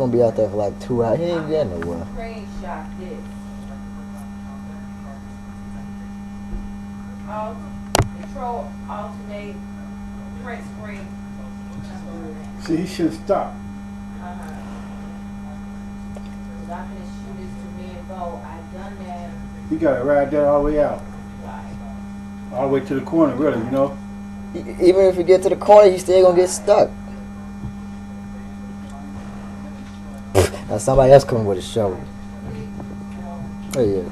gonna be out there for like 2 hours. He ain't getting nowhere. Screenshot this. Control, alternate, print screen. See, he should stop. Cause I'm gonna shoot this to me and Bo. I've done that. He got to ride that all the way out. Right. All the way to the corner, really, you know? Even if you get to the corner, you still gonna get stuck. Now somebody else coming with a shovel. Oh yeah.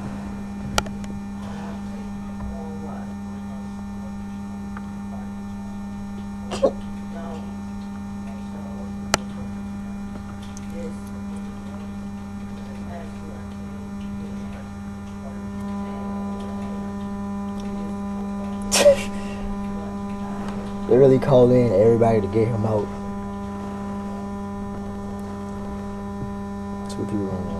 They really called in everybody to get him out. Two people on there.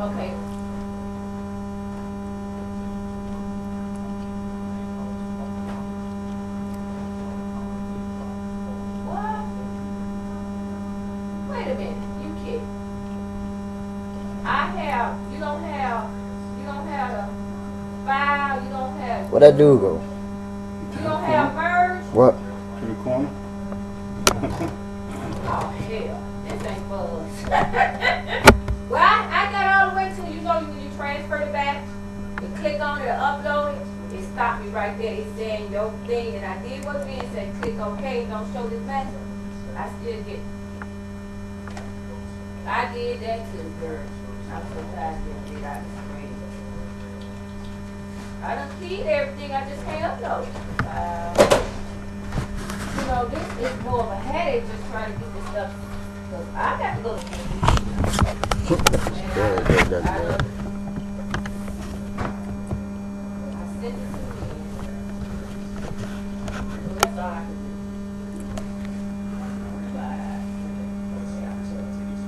Okay. What? Wait a minute, you kid. You don't have a file, you don't have. Where'd that dude go? You don't have merge? What? To the corner. Oh, hell, this ain't fun. Well, I got all the way to, you know, when you transfer the batch, you click on it or upload it, it stopped me right there. It's saying your thing, and I did what it said, click OK, don't show this message. I still get, I did that too, girl. I'm so tired of getting it out of the screen. I done keyed everything, I just can't upload. You know, this is more of a headache just trying to get this stuff, because I got to go to sleep. I sent it to me. So that's all I can do.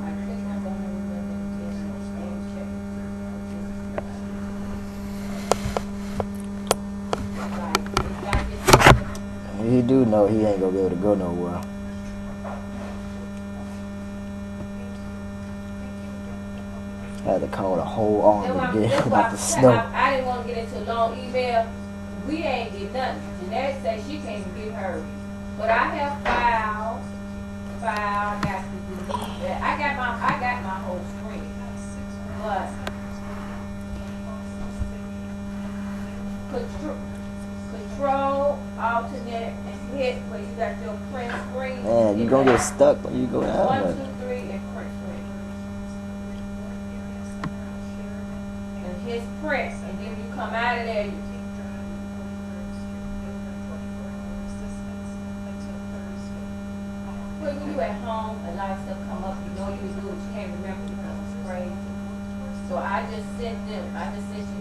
I think I'm going to He do know he ain't gonna be able to go nowhere. I had to call the whole army to get him out the snow. I didn't want to get into a long email. We ain't get nothing. Jeanette said she can't even get hers. But I have file, I got to delete that. I got my whole screen. But control, alternate, and hit where you got your print screen. Man, you gonna get stuck when you go down 1, there. 2, 3, and print screen. And hit print, and then you come out of there. When you at home, a lot of stuff come up. You know you do it, you can't remember because it's crazy. So I just sent you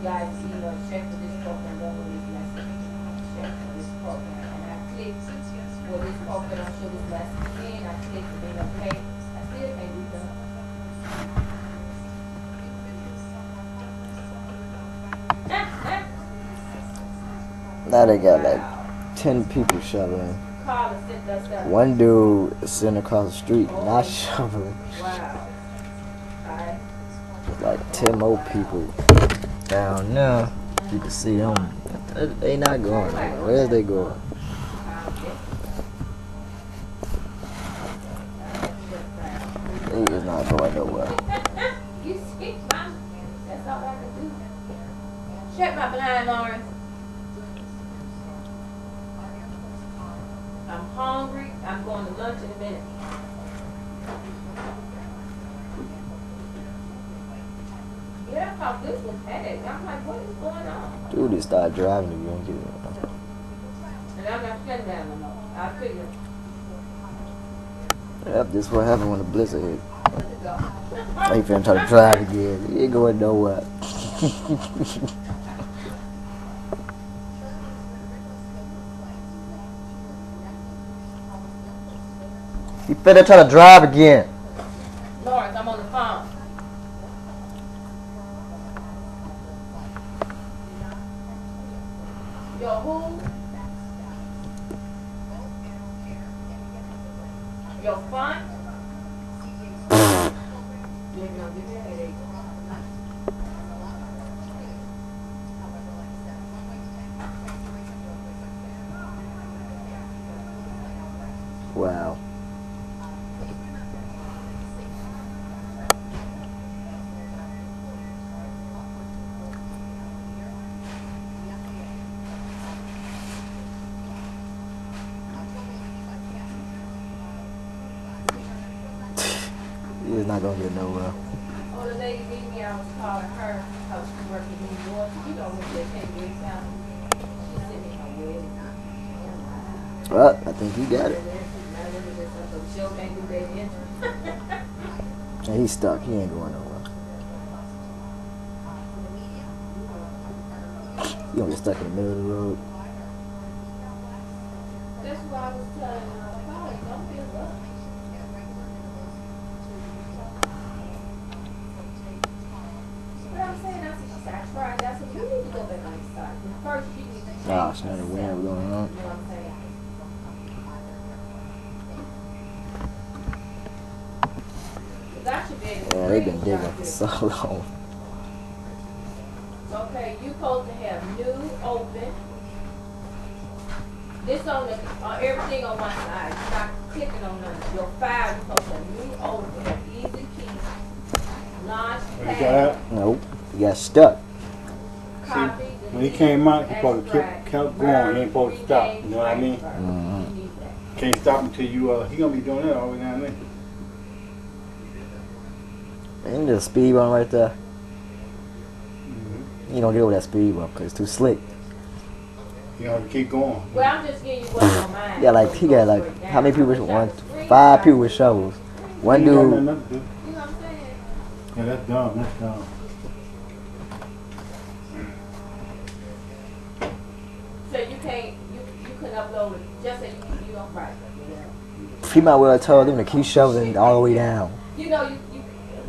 guys an email, check for this program, don't believe me. I said, check for this program. And I clicked, well, this program don't show this lesson again. I clicked and then okay. I still can't do that. Now they got like 10 people shoveling. One dude is sitting across the street, not shoveling. Wow. Alright. There's like 10 more people down there. You can see them. They not going nowhere. Where's they going? They is not going nowhere. You see, Mom? That's all I can do. Check my blind, Lawrence. I'm hungry. I'm going to lunch in a minute. Yeah, I thought this was headache. I'm like, what is going on? Dude, they start driving if you don't get it. And I'm not shutting down no more. I figure. Yep, this is what happened when the blizzard hit. Now you finna try to drive again. You ain't going nowhere. He finna try to drive again. Lawrence, I'm on the phone. Yo, who? Yo, fun? You ain't gonna give me a headache. Wow. He's not gonna get nowhere. Oh, the lady beat me. I was calling her because she worked in New York. You know when they can't get out. She sent me her wedding. Well, I think he got it. Show can't do that entry. And he's stuck. He ain't going nowhere. You gonna get stuck in the middle of the road. That's why I was telling her, Polly, don't feel up. But I'm saying, she said, I tried. I said, you need to go back on the side. First, you need to change Ah, it's not a wind going on. You know what I'm saying? Yeah, they've been digging for so long. Okay, you supposed to have new, open. This on the everything on one side. Stop clicking on none. Your file, you supposed to have new, open, easy key, launch You got pad, that? Nope. He got stuck. copy. When he came out, he supposed to kept going. He ain't supposed to stop. You know what I mean? Mm-hmm. Can't stop until you, he gonna be doing that all the way down there. Ain't there a speed bump right there? Mm-hmm. You don't get over that speed bump because it's too slick. You have to keep going. Well, I'm just giving you what's on mine. He got like how many people with 5 people with shovels. One He ain't got dude. nothing else to do. You know what I'm saying? Yeah, that's dumb. That's dumb. So you can't, you couldn't upload it. Just say you don't write it. He might well have told them to keep shoveling all the way down. You know,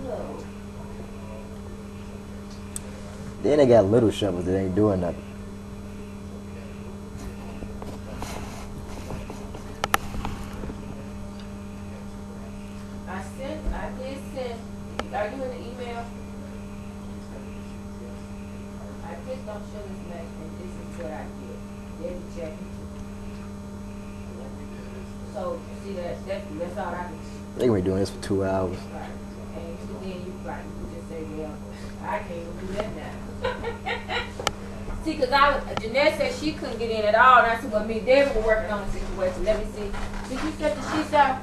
look. Then they got little shovels that ain't doing nothing. I did send, are you in the email? I just don't show this message, and this is what I did. Then we check it. So, you see that's all I can see. They gonna be doing this for 2 hours. Right. And then you just say, well, I can't even do that now. See, because Jeanette said she couldn't get in at all, and I said, well, me and David were working on the situation. Let me see. Did you set the sheets out?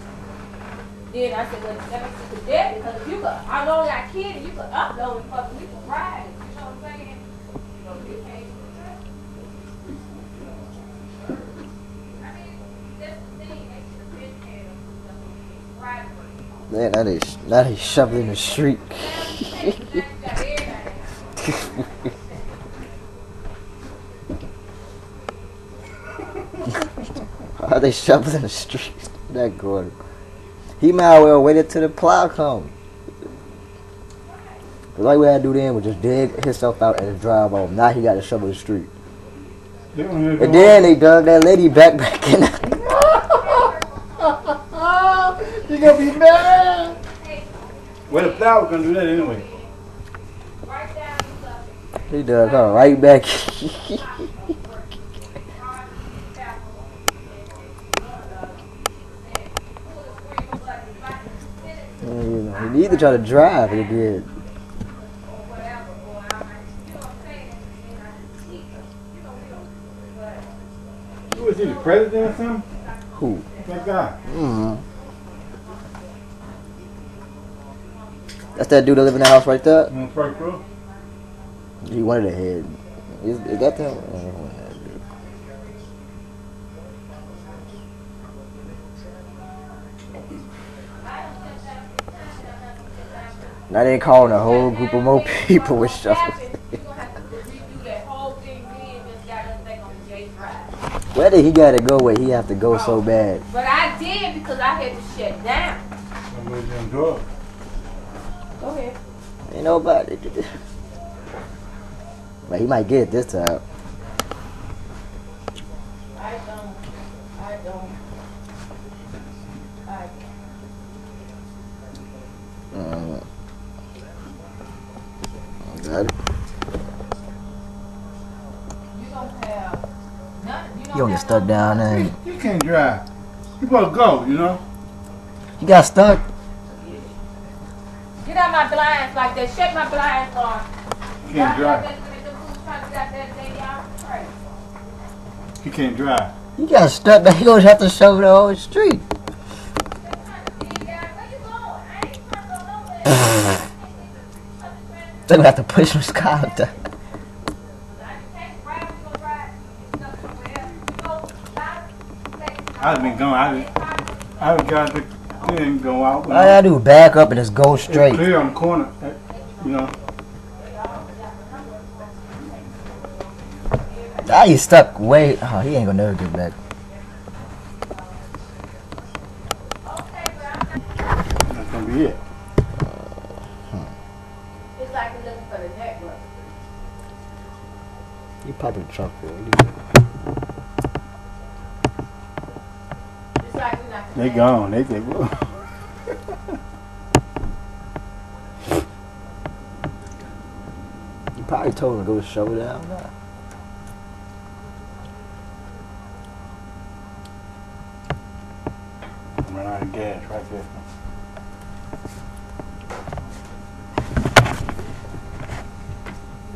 Then I said, well, let me see the dead, because if you could, I know I kid, and you could upload it, because we could ride it. You know what I'm saying? So you can't do that. I mean, that's the thing. They should have been had them. Right. Now they shoveling the street. Are they shoveling the street? That good. He might well waited till the plow come. Cause all we had to do then was just dig himself out and drive off. Now he got to shovel the street. And then they dug that lady back in. You gonna be mad? Well, the plow was gonna do that anyway. He dug her right back. You need to try to drive it again. Who is he, the president or something? Who? That guy. Mm-hmm. That's that dude that live in the house right there? On the first row? He wanted a head. Is that the Now they calling a whole group of more people with shovels. You're going to have to redo that whole thing, just got us back on the J Drive. Where did he gotta go where he have to go so bad? But I did because I had to shut down. I'm with them drugs. Go ahead. Ain't nobody. But he might get it this time. I don't. Got it. You don't have nothing. You don't get stuck down there. You can't drive. You better go, you know? You got stuck? Get out my blinds like that. Shut my blinds on. You can't drive. Right. You can't drive. You got stuck there. You gonna have to show the whole street. They gonna have to push Miss Kyle up there. I've been going. I've got the thing go out. All I gotta do is back up and just go It's straight. clear on the corner, you know. Now you stuck way. Oh, he ain't gonna never get back. That's gonna be it. It's like you're looking for the network. You popping the trunk, boy. It's like we're not. They gone. They You probably told him to go show down. Nah. run out of gas right there.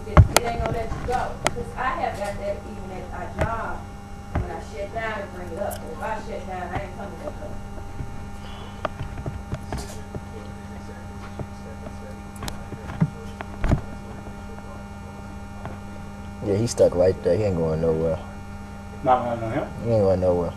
It ain't gonna let you go. Because I have got that even at my job. When I shut down, it bring it up. But if I shut down, I ain't coming back up. Yeah, he stuck right there. He ain't going nowhere. Not right on him. He ain't going nowhere.